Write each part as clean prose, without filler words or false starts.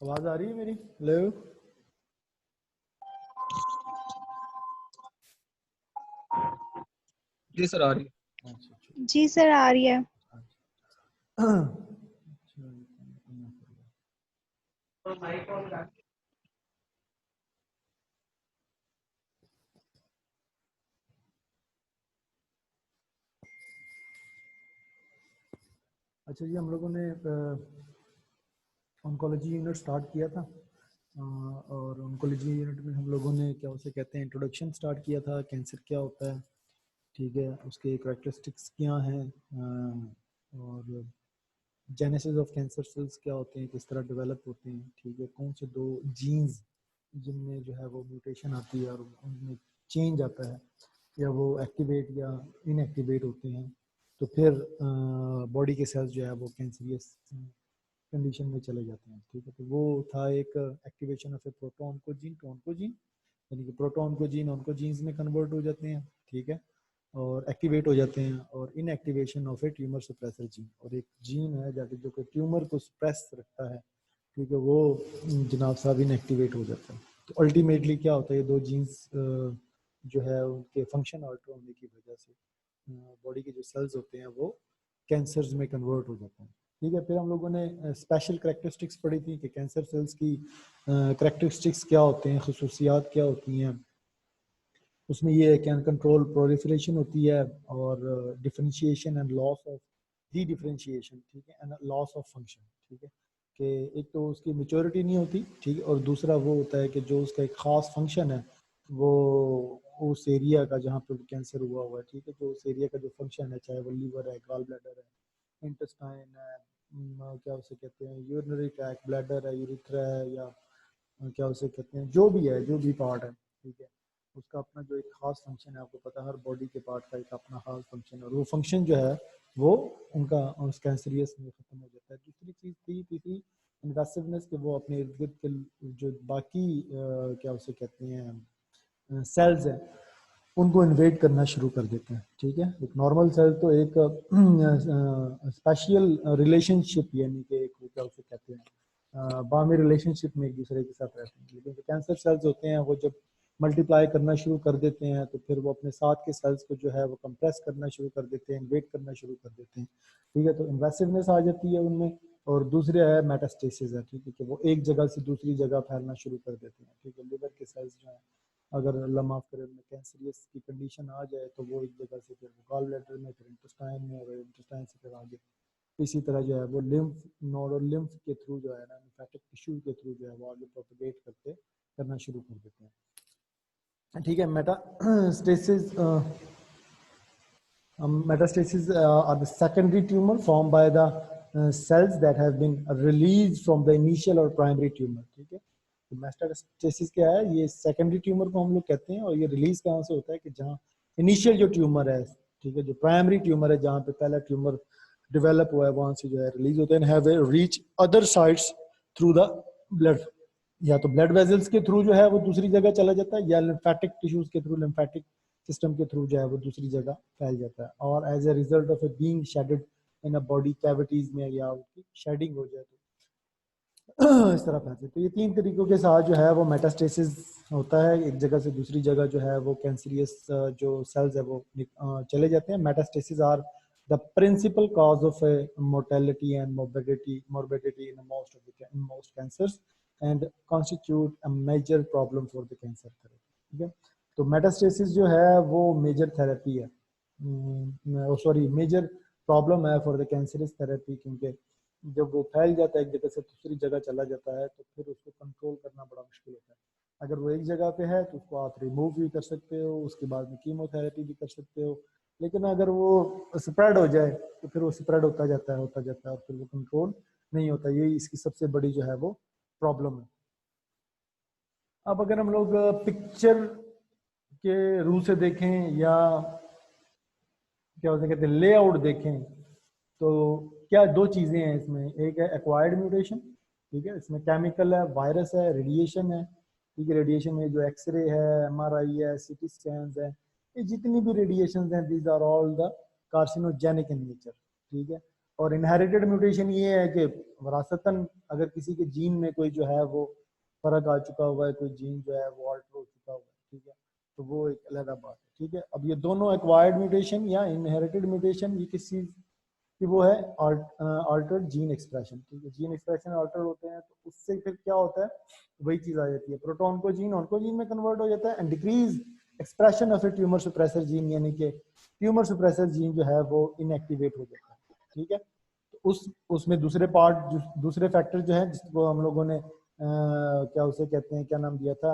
आवाज आ रही है मेरी? हेलो। जी सर आ रही है। जी सर आ रही है। अच्छा जी, हम लोगों ने ऑन्कोलॉजी यूनिट स्टार्ट किया था और ऑन्कोलॉजी यूनिट में हम लोगों ने क्या उसे कहते हैं इंट्रोडक्शन स्टार्ट किया था, कैंसर क्या होता है, ठीक है, उसके करैक्टरिस्टिक्स क्या हैं और जेनेसिस ऑफ कैंसर सेल्स क्या होते हैं, किस तरह डेवलप होते हैं, ठीक है, कौन से दो जीन्स जिनमें जो है वो म्यूटेशन आती है और उनमें चेंज आता है या वो एक्टिवेट या इनएक्टिवेट होते हैं, तो फिर बॉडी के सेल्स जो है वो कैंसरियस कंडीशन में चले जाते हैं, ठीक है। तो वो था एक एक्टिवेशन ऑफ ए प्रोटॉन को जीन टू ऑन्कोजीन, यानी कि प्रोटॉन को जीन ऑन्कोजीन्स में कन्वर्ट हो जाते हैं, ठीक है, और एक्टिवेट हो जाते हैं, और inactivation of a tumor suppressor gene, और एक जीन है जाके जो कि ट्यूमर को सप्रेस रखता है, ठीक है, वो जनाब साहब इनएक्टिवेट हो जाता है। तो अल्टीमेटली क्या होता है, ये दो जीन्स जो है उनके फंक्शन ऑल्टर होने की वजह से बॉडी के जो सेल्स होते हैं वो कैंसर्स में कन्वर्ट हो जाते हैं, ठीक है। फिर हम लोगों ने स्पेशल करैक्टरिस्टिक्स पढ़ी थी कि कैंसर सेल्स की करैक्टरिस्टिक्स क्या होते हैं, खसूसियात क्या होती हैं। उसमें ये है कि अनकंट्रोल प्रोलिफरेशन होती है और differentiation and loss of D differentiation, ठीक है, एंड लॉस ऑफ फंक्शन, ठीक है, कि एक तो उसकी मेच्योरिटी नहीं होती, ठीक है, और दूसरा वो होता है कि जो उसका एक ख़ास फंक्शन है वो उस एरिया का जहाँ पे कैंसर हुआ है, ठीक है, तो उस एरिया का जो फंक्शन है, चाहे वो लीवर है, गॉल ब्लैडर है, इंटेस्टाइन है, क्या उसे कहते हैं यूरिनरी ट्रैक्ट, ब्लैडर है, यूरिथ्रा है, या क्या उसे कहते हैं जो भी है, जो भी पार्ट है, ठीक है, उसका अपना जो एक खास फंक्शन है, आपको पता है हर बॉडी के पार्ट का एक अपना खास फंक्शन है, और वो फंक्शन जो है वो उनका उस कैंसरियस में खत्म हो जाता है। दूसरी चीज़ थी तीसरी इन्वेसिवनेस, कि वो अपने इर्द गिर्द के जो बाकी क्या उसे कहते हैं सेल्स हैं उनको इन्वेट करना शुरू कर देते हैं, ठीक है। एक नॉर्मल सेल तो एक स्पेशल रिलेशनशिप, यानी कि एक क्या उसे कहते हैं बामी रिलेशनशिप में एक दूसरे के साथ रहते हैं, लेकिन जो कैंसर सेल्स होते हैं वो जब मल्टीप्लाई करना शुरू कर देते हैं तो फिर वो अपने साथ के सेल्स को जो है वो कंप्रेस करना शुरू कर देते हैं, इन्वेट करना शुरू कर देते हैं, ठीक है। तो इन्वेसिवनेस आ जाती है उनमें, और दूसरे है मेटास्टेसिस है, ठीक है, कि वो एक जगह से दूसरी जगह फैलना शुरू कर देते हैं, ठीक है। लिवर के सेल्स जो है अगर अल्लाह माफ करे में कैंसरियस की कंडीशन आ जाए तो वो एक जगह से फिर गॉल ब्लैडर में, फिर इंटेस्टाइन में, और इंटेस्टाइन से फिर आगे इसी तरह जो है वो लिम्फ नोड और लिम्फ के थ्रू जो है ना लिम्फेटिक टिश्यू के थ्रू जो है वो आगे प्रोपेगेट करना शुरू कर देते हैं, ठीक है। Metastases are the secondary tumor formed by the cells that have been released from the initial or primary tumor, ठीक है। तो मेटास्टेसिस क्या है, ये सेकेंडरी ट्यूमर को हम लोग कहते हैं, और ये रिलीज कहाँ से होता है कि जहाँ इनिशियल जो ट्यूमर है, ठीक है, जो प्राइमरी ट्यूमर है जहाँ पे पहला ट्यूमर डेवलप हुआ है वहां से जो है रिलीज होते हैं, have reach other sites through the blood, या तो ब्लड वेजल्स के थ्रू जो है वो दूसरी जगह चला जाता है, या लिम्फेटिक टिश्यूज के थ्रू, लिम्फेटिक सिस्टम के थ्रू जो है वो दूसरी जगह फैल जाता है, और as a result of a being shedded in a body cavities में या उसकी शेडिंग हो जाए तो इस तरह फैलते। तो ये तीन तरीकों के साथ जो है वो मेटास्टेसिस होता है, एक जगह से दूसरी जगह जो है वो कैंसरियस जो सेल्स है वो चले जाते हैं। Metastasis are the principal cause of mortality and morbidity in most cancers and constitute a major problem for the cancer therapy, ठीक है। तो मेटास्टेसिस जो है वो मेजर थेरेपी है, सॉरी मेजर प्रॉब्लम है फॉर द कैंसरस थेरेपी, क्योंकि जब वो फैल जाता है एक जगह से दूसरी जगह चला जाता है तो फिर उसको कंट्रोल करना बड़ा मुश्किल होता है। अगर वो एक जगह पे है तो उसको आप रिमूव भी कर सकते हो, उसके बाद में कीमोथेरेपी भी कर सकते हो, लेकिन अगर वो स्प्रेड हो जाए तो फिर वो स्प्रेड होता जाता है और फिर वो कंट्रोल नहीं होता। यही इसकी सबसे बड़ी जो है वो प्रॉब्लम है। अब अगर हम लोग पिक्चर के रू से देखें या क्या होता कहते हैं लेआउट देखें, तो क्या दो चीज़ें हैं इसमें। एक है एक्वायर्ड म्यूटेशन, ठीक है, इसमें केमिकल है, वायरस है, रेडिएशन है, ठीक है। रेडिएशन में जो एक्सरे है, एमआरआई है, सीटी स्कैन्स है, ये जितनी भी रेडिएशन हैं these are all the carcinogenic in nature, ठीक है। और इनहेरिटेड म्यूटेशन ये है कि वरासतन अगर किसी के जीन में कोई जो है वो फर्क आ चुका हुआ है, कोई जीन जो है वो ऑल्टर हो चुका हुआ है, ठीक है, तो वो एक अलग बात है, ठीक है। अब ये दोनों एक्वायर्ड म्यूटेशन या इनहेरिटेड म्यूटेशन ये किस चीज कि वो है अल्टर्ड जीन एक्सप्रेशन, ठीक है। जीन एक्सप्रेशन अल्टर होते हैं तो उससे फिर क्या होता है, वही चीज आ जाती है, प्रोटॉन को जीन ऑन्कोजीन में कन्वर्ट हो जाता है and decrease expression of a tumour suppressor gene, यानी कि ट्यूमर सुप्रेसर जीन जो है वो इनएक्टिवेट हो जाता है, ठीक है। तो उसमें दूसरे पार्ट दूसरे फैक्टर जो है जिसको हम लोगों ने क्या उसे कहते हैं, क्या नाम दिया था,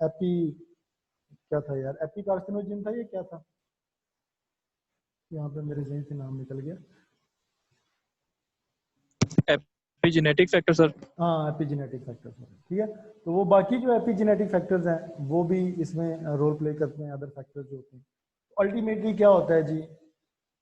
एपी क्या था यार, एपी कार्सिनोजिन था ये क्या था, यहाँ पे मेरे जहन से नाम निकल गया। Epigenetic factor sir. हाँ एपिजेनेटिक फैक्टर, ठीक है। तो वो बाकी जो एपिजेनेटिक फैक्टर्स हैं वो भी इसमें रोल प्ले करते हैं, अदर फैक्टर्स जो होते हैं। अल्टीमेटली क्या होता है जी,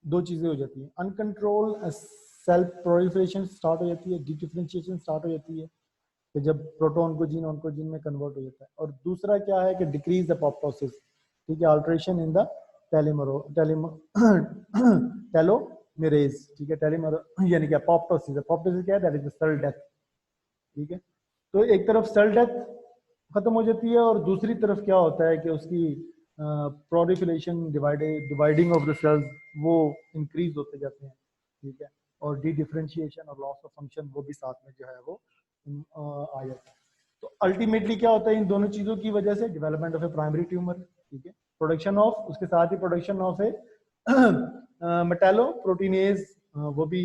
दो चीजें हो जाती हैं, अनकंट्रोल सेल्फ प्रोलिफरेशन स्टार्ट हो जाती है, डिफरेंशिएशन स्टार्ट हो जाती है कि जब प्रोटॉन को जीन ऑन्कोजीन में कन्वर्ट हो जाता है। और दूसरा क्या है कि डिक्रीज अपोप्टोसिस, ठीक है, अल्टरेशन इन द टेलोमेरेज, ठीक है, टेलोमेर यानी कि अपोप्टोसिस। अपोप्टोसिस क्या है, that is the cell death, ठीक है। तो एक तरफ सेल डेथ खत्म हो जाती है और दूसरी तरफ क्या होता है कि उसकी proliferation dividing of the cells वो इंक्रीज होते जाते हैं, ठीक है। और डी डिफरेंशिएशन और लॉस ऑफ फंक्शन वो भी साथ में जो है वो आ जाता है। तो अल्टीमेटली क्या होता है इन दोनों चीजों की वजह से, development of a primary tumor, ठीक है, प्रोडक्शन ऑफ, उसके साथ ही production of a metalloproteinase, वो भी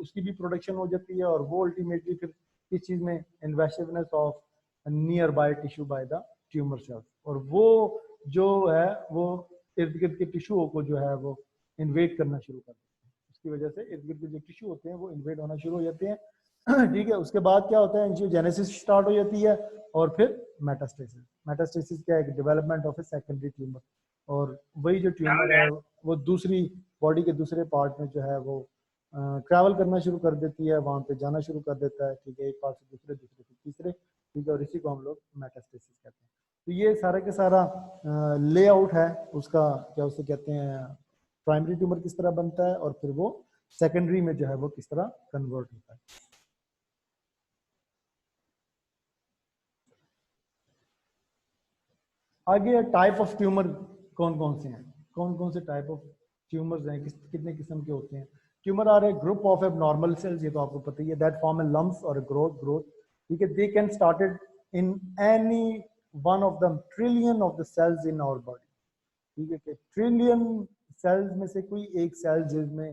उसकी भी प्रोडक्शन हो जाती है और वो अल्टीमेटली फिर इस चीज में invasiveness of near by tissue by the tumour cells, और वो जो है वो इर्द गिर्द के टिश्यूओं को जो है वो इन्वेड करना शुरू कर देते हैं। उसकी वजह से इर्द गिर्द के जो टिश्यू होते हैं वो इन्वेड होना शुरू हो जाते हैं, ठीक है। उसके बाद क्या होता है, एंजियोजेनेसिस स्टार्ट हो जाती है और फिर मेटास्टेसिस। मेटास्टेसिस क्या है, development of a secondary tumour, और वही जो ट्यूमर है वो दूसरी बॉडी के दूसरे पार्ट में जो है वो ट्रैवल करना शुरू कर देती है, वहां पे जाना शुरू कर देता है, ठीक है, एक पार्ट से दूसरे, दूसरे से तीसरे, ठीक है, और इसी को हम लोग मेटास्टेसिस कहते हैं। तो ये सारा के सारा लेआउट है उसका, क्या उसे कहते हैं, प्राइमरी ट्यूमर किस तरह बनता है और फिर वो सेकेंडरी में जो है वो किस तरह कन्वर्ट होता है। आगे टाइप ऑफ ट्यूमर कौन कौन से हैं, कौन कौन से टाइप ऑफ ट्यूमर्स हैं, कितने किस्म के होते हैं। Tumour are a group of abnormal cells, ये तो आपको पता ही है, दैट फॉर्म ए लम्प्स और ग्रोथ, ठीक है। They can started in any one of the trillion of the cells in our body, ठीक है, कि ट्रिलियन सेल्स में से कोई एक सेल जिसमें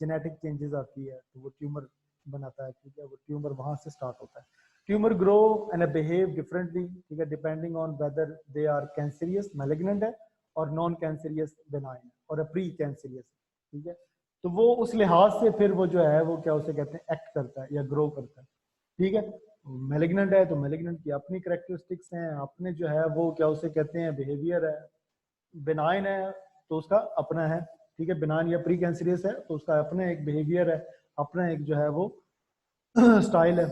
जेनेटिक चेंजेस आती है तो वो ट्यूमर बनाता है, ठीक है, वो ट्यूमर वहां से स्टार्ट होता है। Tumour grow and behave differently, ठीक है, depending on whether they are cancerous malignant है और नॉन कैंसरियस बेनाइन और प्री कैंसरियस, ठीक है। तो वो उस लिहाज से फिर वो जो है वो क्या उसे कहते हैं एक्ट करता है या ग्रो करता है, ठीक है। मैलिग्नेंट है तो मैलिग्नेंट की अपनी करेक्टरिस्टिक्स हैं, अपने जो है वो क्या उसे कहते हैं बिहेवियर है। बेनाइन है तो उसका अपना है, ठीक है, बेनाइन या प्री कैंसरियस है तो उसका अपना एक बिहेवियर है, अपना एक जो है वो स्टाइल है।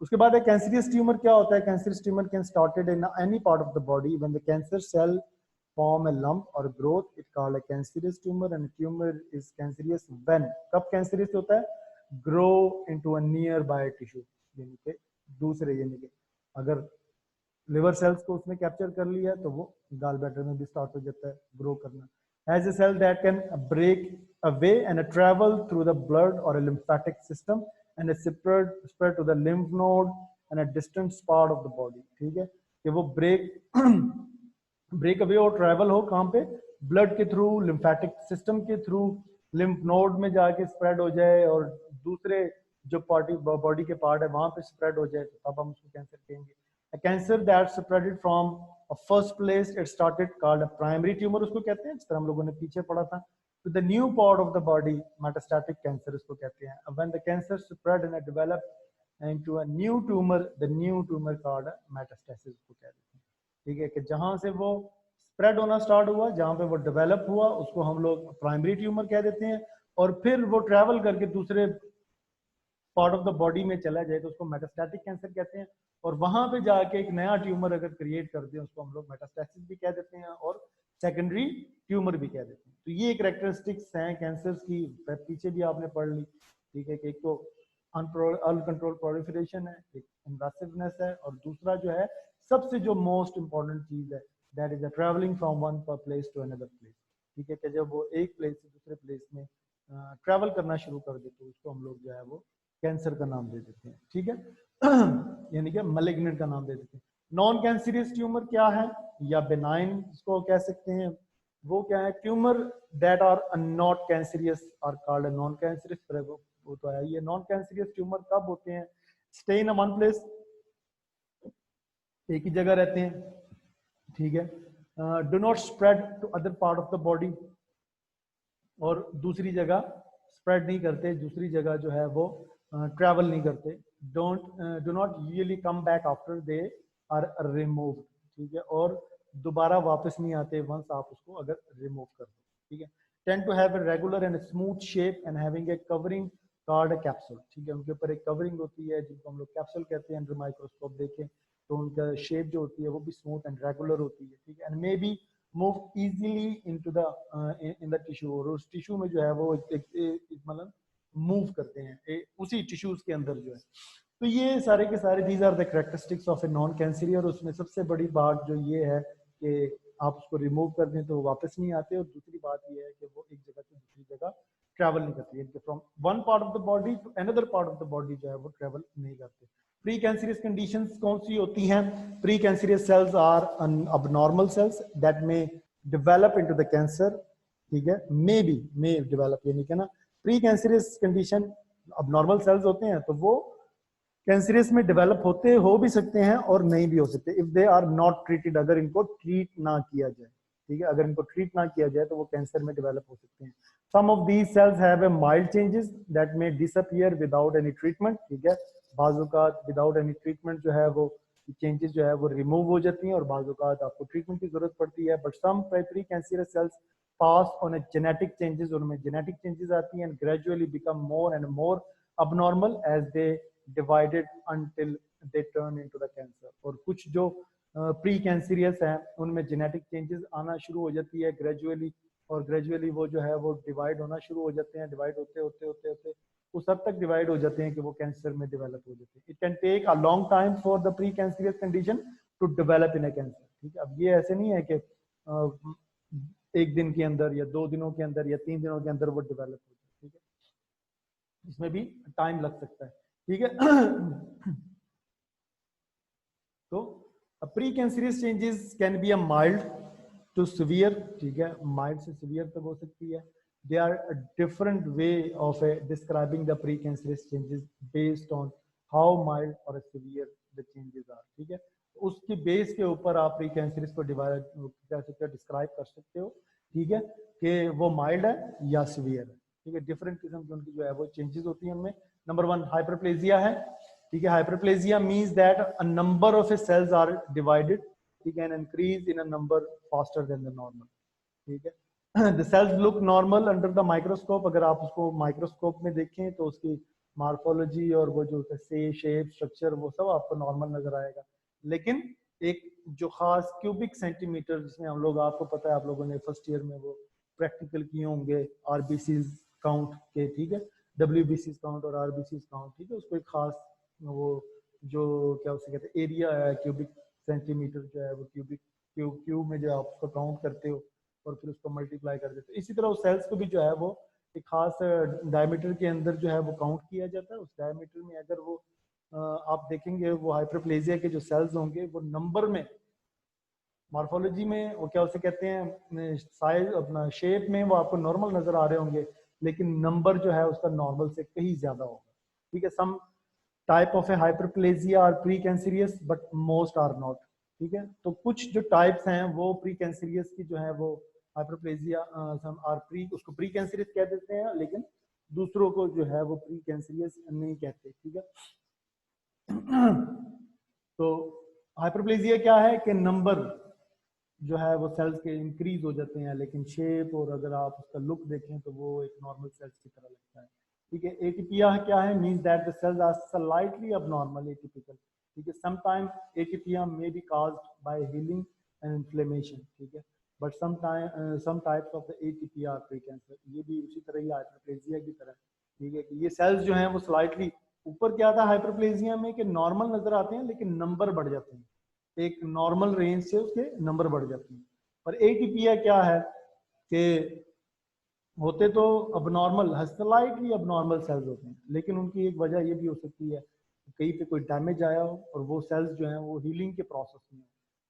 उसके बाद एक कैंसरियस ट्यूमर क्या होता है, cancerous tumour can started in any part of the body when the cancer cell form a lump or growth, it called a cancerous tumor, and tumor is cancerous when, कब cancerous होता है, grow into a nearby tissue, यानी कि दूसरे, यानी कि अगर liver cells को उसने कैप्चर कर लिया तो वो गाल ब्लैडर में भी स्टार्ट हो जाता है ग्रो करना। As a cell that can break away and travel through the blood और a lymphatic system and spread to the lymph node and a distant part of the body, ठीक है, कि वो ब्रेक अवे और travel हो कहाँ पे, blood के थ्रू, लिम्फेटिक सिस्टम के थ्रू, लिम्फ नोड में जाके स्प्रेड हो जाए और दूसरे जो बॉडी के पार्ट है वहां पे स्प्रेड हो जाए, तो तब हम उसको कैंसर कहेंगे। A cancer that spreaded from a first place it started called a primary tumor उसको कहते हैं, जिस तरह हम लोगों ने पीछे पढ़ा था। To the new part of the body metastatic cancer उसको कहते हैं। When the cancer spread and developed into a new tumor, the new tumor called metastasis उसको कहते हैं। ठीक है, कि जहां से वो स्प्रेड होना स्टार्ट हुआ, जहां पे वो डेवलप हुआ, उसको हम लोग प्राइमरी ट्यूमर कह देते हैं, और फिर वो ट्रैवल करके दूसरे पार्ट ऑफ द बॉडी में चला जाए तो उसको मेटास्टैटिक कैंसर कहते हैं। और वहां पे जाके एक नया ट्यूमर अगर क्रिएट कर दें उसको हम लोग मेटास्टैसिस भी कह देते हैं और सेकेंडरी ट्यूमर भी कह देते हैं। तो ये कैरेक्टरिस्टिक्स हैं कैंसर्स की, पीछे भी आपने पढ़ ली। ठीक है, कि एक तो अनकंट्रोल प्रोलिफरेशन है, एक इन्वेसिवनेस है, और दूसरा जो है सबसे जो मोस्ट इंपॉर्टेंट चीज है that is travelling from one place to another place. ठीक है, कि जब वो एक प्लेस से दूसरे प्लेस में ट्रैवल करना शुरू कर दे तो उसको हम लोग जो है वो कैंसर का नाम दे देते हैं। ठीक है, यानी कि मैलिग्नेंट का नाम दे देते हैं। नॉन कैंसरियस ट्यूमर क्या है, या बेनाइन इसको कह सकते हैं, वो क्या है, tumour that are not cancerous are called non cancerous. वो तो है, ये नॉन कैंसरियस ट्यूमर कब होते हैं, स्टे इन वन प्लेस, एक ही जगह रहते हैं। ठीक है, do not spread to other part of the body, और दूसरी जगह स्प्रेड नहीं करते, दूसरी जगह जो है वो ट्रैवल नहीं करते। Do not usually come back after they are removed. ठीक है, और दोबारा वापस नहीं आते वंस आप उसको अगर रिमूव कर दो। ठीक है, tend to have a regular and smooth shape and having a covering called capsule. ठीक है, उनके ऊपर एक कवरिंग होती है जिसको हम लोग कैप्सूल कहते हैं। अंडर माइक्रोस्कोप देखें तो उनका शेप जो होती है वो भी स्मूथ एंड रेगुलर होती है। ठीक है, and may be move easily into the in the tissue, और उस टिश्यू में जो है वो मतलब मूव करते हैं उसी टिश्यूज के अंदर जो है। तो ये सारे के सारे these are the characteristics of a non cancerous. और उसमें सबसे बड़ी बात जो ये है कि आप उसको रिमूव कर दें तो वो वापस नहीं आते, और दूसरी बात ये है कि वो एक जगह से दूसरी जगह ट्रैवल नहीं करती है, from one part of the body to another part of the body जो है वो ट्रैवल नहीं करते। प्री कैंसरियस कंडीशंस कौन सी होती हैं, precancerous cells are abnormal cells that may develop into the cancer. ठीक है, मे डेवलप, यानी कि ना precancerous condition abnormal cells होते हैं तो वो कैंसरियस में डेवलप होते हो भी सकते हैं और नहीं भी हो सकते if they are not treated, अगर इनको ट्रीट ना किया जाए। ठीक है, अगर इनको ट्रीट ना किया जाए तो वो कैंसर में डेवलप हो सकते हैं। Some of these cells have a mild changes that may disappear without any treatment. ठीक है, बाजुकात विदाउट एनी ट्रीटमेंट जो है वो चेंजेस जो है वो रिमूव हो जाती हैं, और बाजुकात आपको ट्रीटमेंट की जरूरत पड़ती है। But some precancerous cells pass on a genetic changes, उनमें genetic changes आती हैं and gradually become more and more abnormal as they divided until they turn into the cancer। और कुछ जो प्री कैंसरियस हैं उनमें genetic changes आना शुरू हो जाती है gradually, और gradually वो जो है वो डिवाइड होना शुरू हो जाते हैं, डिवाइड होते होते होते होते उस हद तक डिवाइड हो जाते हैं कि वो कैंसर में डेवलप हो जाते हैं। It can take a long time for the precancerous condition to develop in a cancer. ठीक है, अब ये ऐसे नहीं है कि एक दिन के अंदर या 2 दिनों के अंदर या 3 दिनों के अंदर वो डेवलप हो जाए। ठीक है, इसमें भी टाइम लग सकता है। ठीक है, तो precancerous changes can be a mild to severe. ठीक है, माइल्ड से सीवियर तक हो सकती है। They are a different way of describing the precancerous changes based on how mild और सीवियर द चेंजेस आर। ठीक है, उसकी बेस के ऊपर आप प्री कैंसरियस को डिस्क्राइब कर सकते हो। ठीक है, कि वो माइल्ड है या सीवियर है। ठीक है, डिफरेंट किस्म की उनकी जो है वो चेंजेस होती हैं उनमें। नंबर 1 हाइपरप्लेजिया है। ठीक है, hyperplasia means that a number of cells are divided, ठीक है, and increase in a number faster than the normal. ठीक है, the cells look normal under the microscope. अगर आप उसको माइक्रोस्कोप में देखें तो उसकी मार्फोलॉजी और वो जो शेप स्ट्रक्चर वो सब आपको नॉर्मल नजर आएगा। लेकिन एक जो खास क्यूबिक सेंटीमीटर, जिसमें हम लोग, आपको पता है आप लोगों ने फर्स्ट ईयर में वो प्रैक्टिकल किए होंगे आरबीसी काउंट के। ठीक है, डब्ल्यूबीसी काउंट और आरबीसी काउंट। ठीक है, उसको एक खास वो जो क्या उसे कहते हैं एरिया है, क्यूबिक सेंटीमीटर जो है वो क्यूब में जो आप उसको काउंट करते हो और फिर उसको मल्टीप्लाई कर देते हो। इसी तरह उस सेल्स को भी जो है वो एक खास डायमीटर के अंदर जो है वो काउंट किया जाता है। उस डायमीटर में अगर वो आप देखेंगे वो हाइपरप्लेजिया के जो सेल्स होंगे वो नंबर में मॉर्फोलॉजी में वो क्या उसे कहते हैं, साइज अपना शेप में वो आपको नॉर्मल नजर आ रहे होंगे, लेकिन नंबर जो है उसका नॉर्मल से कहीं ज्यादा होगा, ठीक है। Some type of a hyperplasia are precancerous but most are not, ठीक है। तो कुछ जो टाइप्स हैं वो प्री कैंसरियस की जो है वो हाइपरप्लेजिया आर प्री, उसको प्री कैंसरियस कह देते हैं, लेकिन दूसरों को जो है वो प्री कैंसरियस नहीं कहते, ठीक है। तो हाइपरप्लेजिया क्या है कि नंबर जो है वो सेल्स के इंक्रीज हो जाते हैं, लेकिन शेप और अगर आप उसका लुक देखें तो वो एक नॉर्मल सेल्स की तरह लगता है, ठीक है। एटीपिया क्या है, means that the cells are slightly abnormal atypical, ठीक है। Sometime atypia may be caused by healing and inflammation, ठीक है, but some types of the atypia are pre cancer, ये भी उसी तरह ही हाइपरप्लेजिया की तरह, ठीक है, कि ये सेल्स जो हैं वो स्लाइटली ऊपर क्या था हाइपरप्लेजिया में कि नॉर्मल नजर आते हैं लेकिन नंबर बढ़ जाते हैं, एक नॉर्मल रेंज से उसके नंबर बढ़ जाते हैं। पर एटीपिया क्या है कि होते तो अबनॉर्मल, स्लाइटली अबनॉर्मल सेल्स होते हैं, लेकिन उनकी एक वजह ये भी हो सकती है कि कहीं पे कोई डैमेज आया हो और वो सेल्स जो हैं वो हीलिंग के प्रोसेस में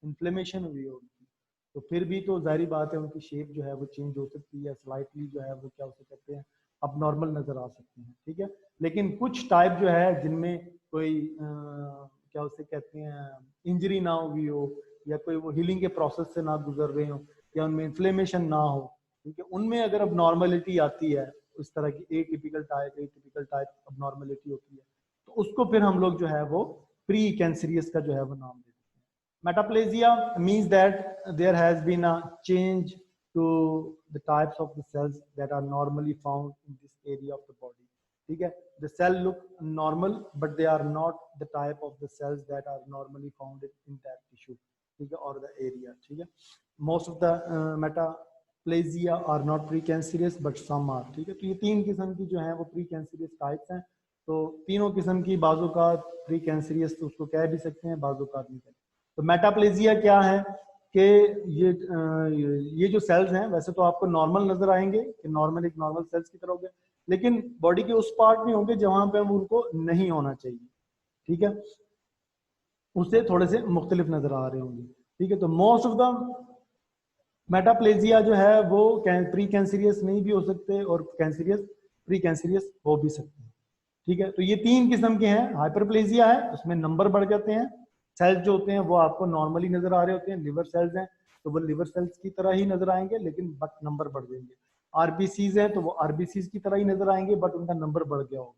इन्फ्लेमेशन हुई हो उनकी, तो फिर भी तो जाहिर बात है उनकी शेप जो है वो चेंज हो सकती है, स्लाइटली जो है वो क्या उसे कहते हैं अबनॉर्मल नजर आ सकते हैं, ठीक है। लेकिन कुछ टाइप जो है जिनमें कोई क्या उसे कहते हैं इंजरी ना हुई हो, या कोई वो हीलिंग के प्रोसेस से ना गुजर रहे हो, या उनमें इन्फ्लेमेशन ना हो, ठीक है, उनमें अगर अब नॉर्मलिटी आती है, उस तरह की एटिपिकल टाइप अब नॉर्मलिटी होती है, तो उसको फिर हम लोग जो है वो प्री कैंसरियस का जो है वो नाम देते हैं। Metaplasia means that there has been a change to the types of the cells that are normally found in this area of the body, ठीक है। The cell look normal but they are not the type of the cells that are normally found in that tissue, ठीक है, और the area, ठीक है। Most of the metaplasia are not precancerous but some are, ठीक है। तो ये तीन किस्म की जो है वो प्री कैंसरियस टाइप्स हैं, तो तीनों किस्म की बाजू का प्री कैंसरियस तो उसको कह भी सकते हैं, बाजू का नहीं कहते। तो मेटाप्लेजिया क्या है कि ये जो सेल्स हैं वैसे तो आपको नॉर्मल नजर आएंगे कि नॉर्मल एक नॉर्मल सेल्स की तरह होंगे, लेकिन बॉडी के उस पार्ट में होंगे जहां पे उनको नहीं होना चाहिए, ठीक है, उससे थोड़े से मुख्तलिफ नजर आ रहे होंगे, ठीक है। तो मोस्ट ऑफ द मेटाप्लेजिया जो है वो प्री कैंसरियस नहीं भी हो सकते और कैंसरियस प्री कैंसरियस हो भी सकते हैं, ठीक है। तो ये तीन किस्म के हैं। हाइपरप्लेजिया है, उसमें नंबर बढ़ जाते हैं, सेल्स जो होते हैं वो आपको नॉर्मली नजर आ रहे होते हैं, लिवर सेल्स हैं तो वो लिवर सेल्स की तरह ही नजर आएंगे लेकिन बट नंबर बढ़ जाएंगे। आरबीसीज हैं तो वो आरबीसीज की तरह ही नजर आएंगे बट उनका नंबर बढ़ गया होगा,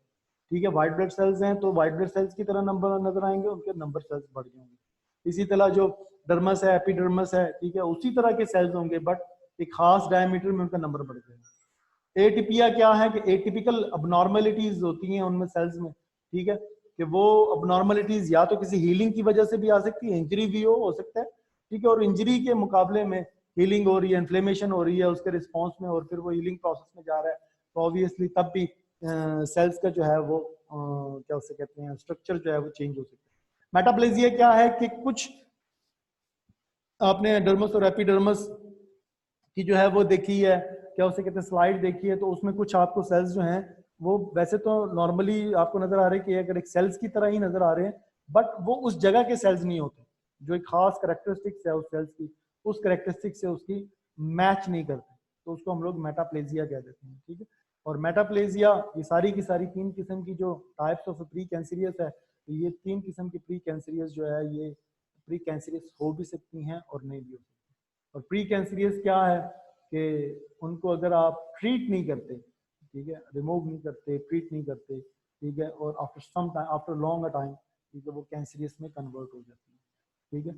ठीक है। व्हाइट ब्लड सेल्स हैं तो व्हाइट ब्लड सेल्स की तरह नंबर नजर आएंगे, उनके नंबर सेल्स बढ़ जाएंगे। इसी तरह जो डर्मस है, एपिडर्मस है, ठीक है, उसी तरह के सेल्स होंगे बट एक खास डायमीटर में उनका नंबर बढ़ जाएगा। एटिपिया क्या है कि एटिपिकल अबनॉर्मलिटीज होती हैं उनमें सेल्स में, ठीक है, कि वो अबनॉर्मलिटीज या तो किसी हीलिंग की वजह से भी आ सकती है, इंजरी भी हो सकता है, ठीक है, और इंजरी के मुकाबले में हीलिंग हो रही है, इन्फ्लेमेशन हो रही है उसके रिस्पॉन्स में और फिर वो हीलिंग प्रोसेस में जा रहा है, तो ऑब्वियसली तब भी सेल्स का जो है वो क्या उसे कहते हैं स्ट्रक्चर जो है वो चेंज हो सकता है। मेटाप्लेजिया क्या है कि कुछ आपने डर्मस और एपिडर्मस की जो है वो देखी है, क्या उसे कहते हैं स्लाइड देखी है, तो उसमें कुछ आपको सेल्स जो हैं वो वैसे तो नॉर्मली आपको नजर आ रहे हैं कि अगर एक सेल्स की तरह ही नजर आ रहे हैं, बट वो उस जगह के सेल्स नहीं होते, जो एक खास करेक्टरिस्टिक्स है उस सेल्स की, उस करेक्टरिस्टिक्स से उसकी मैच नहीं करते, तो उसको हम लोग मेटाप्लेजिया कह देते हैं, ठीक है। और मेटाप्लेजिया ये सारी की सारी तीन किस्म की जो टाइप्स ऑफ प्री कैंसरियस है, तो ये तीन किस्म की प्री कैंसरियस जो है ये प्री कैंसरियस हो भी सकती हैं और नहीं भी हो सकती। और प्री कैंसरियस क्या है कि उनको अगर आप ट्रीट नहीं करते, ठीक है, रिमूव नहीं करते, ट्रीट नहीं करते, ठीक है, और after some time, after long time, ठीक है, वो कैंसरियस में कन्वर्ट हो जाती है, ठीक है।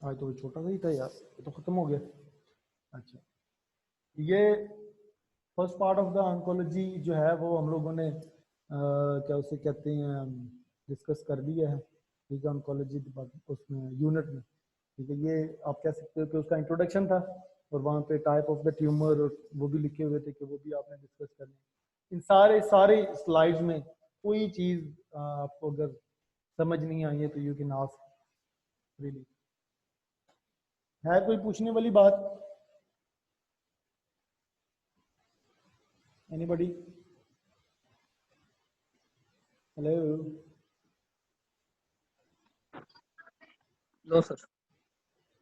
आज तो छोटा सा ही था यार, ये तो खत्म हो गया। अच्छा, ये first part of the oncology जो है वो हम लोगों ने क्या उसे कहते हैं डिस्कस कर लिया है, ठीक है, ऑन्कोलॉजी उसमें यूनिट में, ठीक है। ये आप कह सकते हो कि उसका इंट्रोडक्शन था और वहाँ पे टाइप ऑफ द ट्यूमर वो भी लिखे हुए थे कि वो भी आपने डिस्कस करने। इन सारे स्लाइड्स में कोई चीज़ आपको अगर समझ नहीं आई है तो यू कैन आस्क रियली। है कोई पूछने वाली बात? Anybody? Hello? No sir.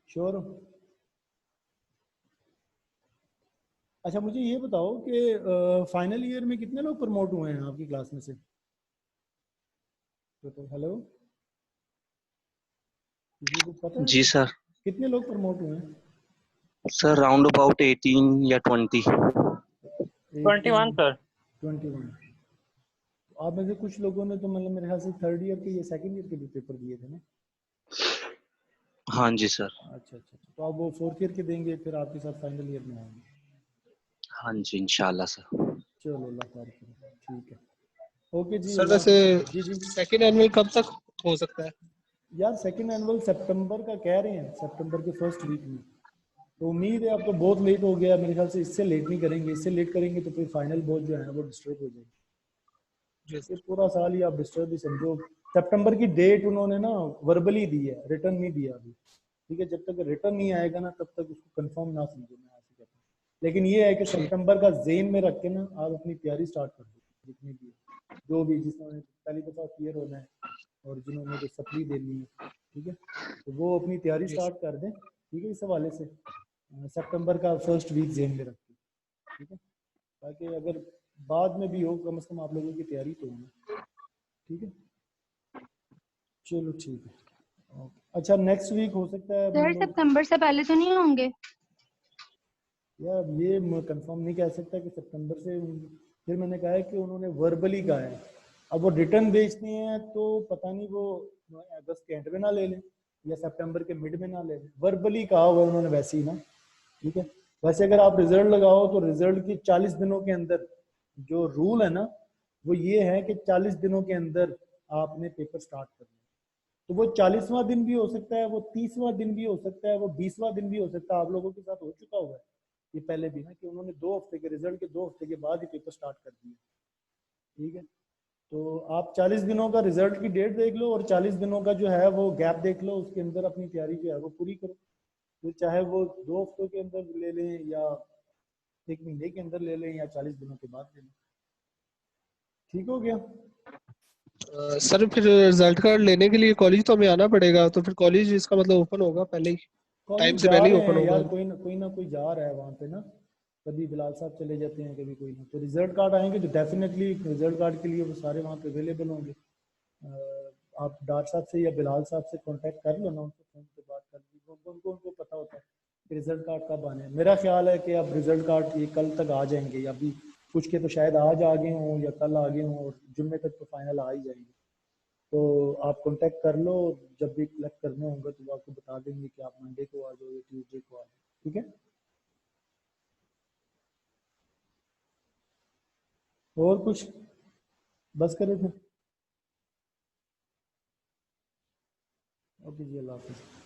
Sure हो? अच्छा मुझे ये बताओ कि फाइनल ईयर में कितने लोग प्रमोट हुए हैं आपकी क्लास में से? तो हेलो, किसी को पता है जी सर। कितने लोग प्रमोट हुए हैं? सर राउंड अबाउट 18 या 20। 21 सर। 21। आप में से कुछ लोगों ने तो मतलब मेरे ख्याल से थर्ड ईयर के या सेकंड ईयर के भी पेपर दिए थे ना? हाँ जी सर। अच्छा अच्छा, तो आप वो फोर्थ ईयर के देंगे, फिर आपके साथ फाइनल ईयर में आएंगे। हाँ जी इंशाल्लाह सर। चलो अल्लाह तारीफ करे, ठीक है। ओके जी, सर अल्लाह वैसे हाफिज़। जी जी। सेकेंड एनुअल कब तक हो सकता है? यार सेकंड एनुअल सितंबर का कह रहे हैं, सितंबर के फर्स्ट वीक में। तो उम्मीद है, अब तो बहुत लेट हो गया मेरे ख्याल से, इससे लेट नहीं करेंगे। इससे लेट करेंगे तो फिर फाइनल बहुत जो है वो डिस्टर्ब हो जाएगी। जी ये सर। पूरा साल ही आप डिस्टर्ब ही समझो। सितंबर की डेट उन्होंने ना वर्बली दी है, रिटर्न नहीं दिया अभी। ठीक है, जब तक रिटर्न नहीं आएगा ना तब तक उसको कंफर्म ना समझो, मैं ऐसे कहता हूँ। लेकिन ये है कि ठीक। सितंबर का ज़हन में रख के ना आप अपनी तैयारी स्टार्ट कर दो, जितनी भी है, जो भी जिसने पहली दफ़ा क्लियर होना है और जिन्होंने जो सप्ली देनी है, ठीक है, तो वो अपनी तैयारी जी स्टार्ट कर दें। ठीक है, इस हवाले से सितंबर का फर्स्ट वीक ज़हन में रख के, ठीक है, ताकि अगर बाद में भी हो कम से कम आप लोगों की तैयारी तो हो ना। ठीक है, चलो ठीक है, ओके। अच्छा नेक्स्ट वीक हो सकता है हम सर लोग, सितंबर से पहले तो नहीं होंगे? यार ये मैं कंफर्म नहीं कह सकता कि सितंबर से। फिर मैंने कहा है कि उन्होंने वर्बली कहा है। अब वो रिटर्न भेजते हैं तो पता नहीं वो अगस्त के एंड में ना ले लें या सितंबर के मिड में ना ले लें। वर्बली कहा हुआ है उन्होंने वैसे ही ना। ठीक है, वैसे अगर आप रिजल्ट लगाओ तो रिजल्ट की 40 दिनों के अंदर जो रूल है ना, वो ये है कि 40 दिनों के अंदर आपने पेपर स्टार्ट करना है। तो वो 40वां दिन भी हो सकता है, वो 30वां दिन भी हो सकता है, वो 20वां दिन भी हो सकता है। आप लोगों के साथ हो चुका हुआ है ये पहले भी ना, कि उन्होंने 2 हफ्ते के रिजल्ट के 2 हफ्ते के बाद ही पेपर स्टार्ट कर दिए। ठीक है, तो आप 40 दिनों का रिजल्ट की डेट देख लो और 40 दिनों का जो है वो गैप देख लो, उसके अंदर अपनी तैयारी जो है वो पूरी करो। फिर चाहे वो 2 हफ्तों के अंदर ले लें या 1 महीने के अंदर ले लें या 40 दिनों के बाद ले लें। ठीक हो गया? सर फिर रिजल्ट कार्ड लेने के लिए कॉलेज तो हमें आना पड़ेगा, तो फिर कॉलेज इसका मतलब ओपन होगा पहले ही, टाइम कॉलेज से जा पहले ही रहे ओपन हैं यार, होगा? कोई ना कोई जा रहा है वहाँ पे ना। कभी बिलाल साहब चले जाते हैं, कभी कोई ना। तो रिजल्ट कार्ड आएंगे तो डेफिनेटली रिजल्ट कार्ड के लिए वो सारे वहाँ पे अवेलेबल होंगे। आप डार साहब से या बिलाल साहब से कांटेक्ट कर लो ना, उनसे फ़ोन पे बात कर लीजिए, उनको पता होता है कि रिजल्ट कार्ड कब आने हैं। मेरा ख्याल है कि अब रिजल्ट कार्ड ये कल तक आ जाएंगे, या अभी कुछ के तो शायद आज आ गए हों या कल आ गए हों, और जुम्मे तक तो फाइनल आ ही जाएंगे। तो आप कांटेक्ट कर लो, जब भी कलेक्ट करने होंगे तो वो आपको बता देंगे कि आप मंडे को आ जाओ या ट्यूसडे को आ जाओ। ठीक है, और कुछ बस करें फिर? ओके जी, अल्लाह हाफिज़।